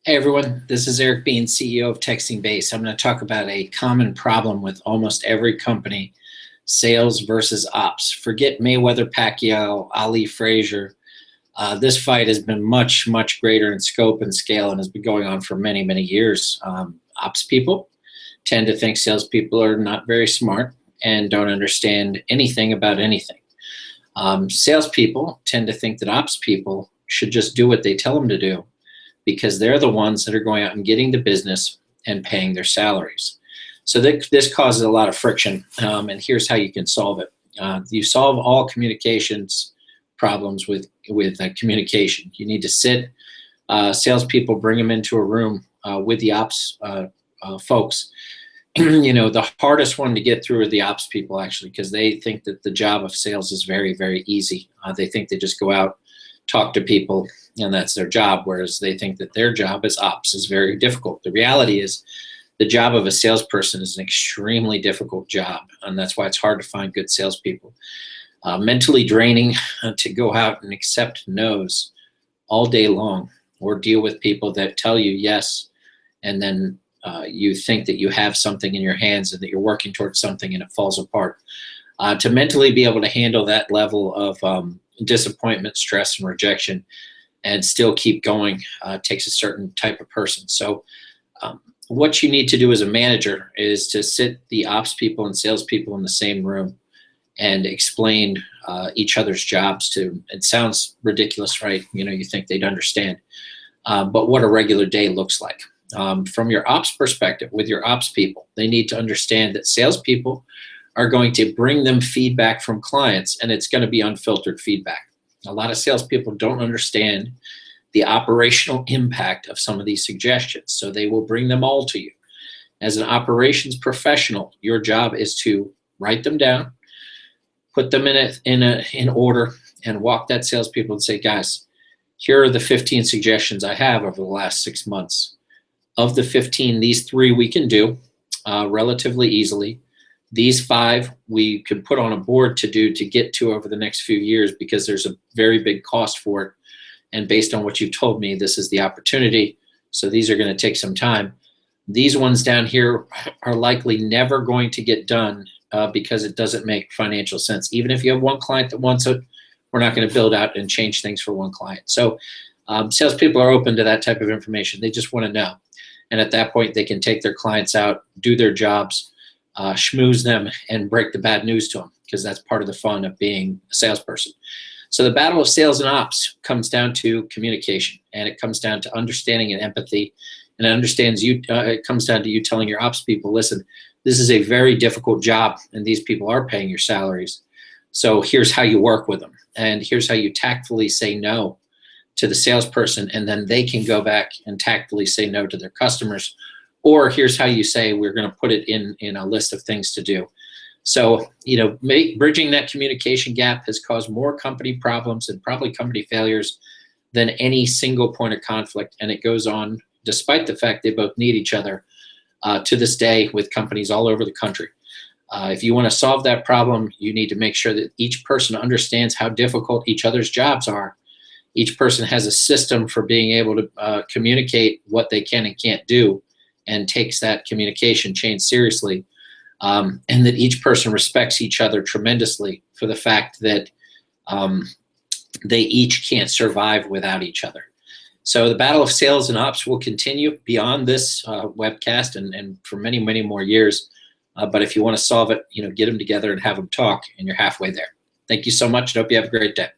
Hey everyone, this is Eric Bean, CEO of Texting Base. I'm going to talk about a common problem with almost every company, sales versus ops. Forget Mayweather, Pacquiao, Ali, Frazier. This fight has been much, much greater in scope and scale and has been going on for many, many years. Ops people tend to think salespeople are not very smart and don't understand anything about anything. Salespeople tend to think that ops people should just do what they tell them to do, because they're the ones that are going out and getting the business and paying their salaries. So this causes a lot of friction, and here's how you can solve it. You solve all communications problems with communication. You need to sit salespeople, bring them into a room with the ops folks. The hardest one to get through are the ops people, actually, because they think that the job of sales is very, very easy. They think they just go out, talk to people, and that's their job, whereas they think that their job as ops is very difficult. The reality is the job of a salesperson is an extremely difficult job, and that's why it's hard to find good salespeople. Mentally draining to go out and accept no's all day long, or deal with people that tell you yes, and then you think that you have something in your hands and that you're working towards something and it falls apart. To mentally be able to handle that level of disappointment, stress, and rejection and still keep going takes a certain type of person. So what you need to do as a manager is to sit the ops people and salespeople in the same room and explain each other's jobs to. It sounds ridiculous, right? You think they'd understand, but what a regular day looks like. From your ops perspective, with your ops people, they need to understand that salespeople are going to bring them feedback from clients, and it's going to be unfiltered feedback. A lot of salespeople don't understand the operational impact of some of these suggestions, so they will bring them all to you. As an operations professional, your job is to write them down, put them in order, and walk that salespeople and say, guys, here are the 15 suggestions I have over the last 6 months. Of the 15, these 3 we can do relatively easily. These 5 we can put on a board to get to over the next few years, because there's a very big cost for it. And based on what you've told me, this is the opportunity. So these are going to take some time. These ones down here are likely never going to get done because it doesn't make financial sense. Even if you have one client that wants it, we're not going to build out and change things for one client. So salespeople are open to that type of information. They just want to know. And at that point, they can take their clients out, do their jobs, schmooze them, and break the bad news to them, because that's part of the fun of being a salesperson. So the battle of sales and ops comes down to communication, and it comes down to understanding and empathy, and it comes down to you telling your ops people, listen, this is a very difficult job, and these people are paying your salaries. So here's how you work with them, and here's how you tactfully say no to the salesperson, and then they can go back and tactfully say no to their customers. Or here's how you say, we're going to put it in a list of things to do. So, bridging that communication gap has caused more company problems and probably company failures than any single point of conflict. And it goes on despite the fact they both need each other to this day with companies all over the country. If you want to solve that problem, you need to make sure that each person understands how difficult each other's jobs are. Each person has a system for being able to communicate what they can and can't do, and takes that communication chain seriously, and that each person respects each other tremendously for the fact that they each can't survive without each other. So the battle of sales and ops will continue beyond this webcast and for many, many more years. But if you want to solve it, get them together and have them talk, and you're halfway there. Thank you so much, and hope you have a great day.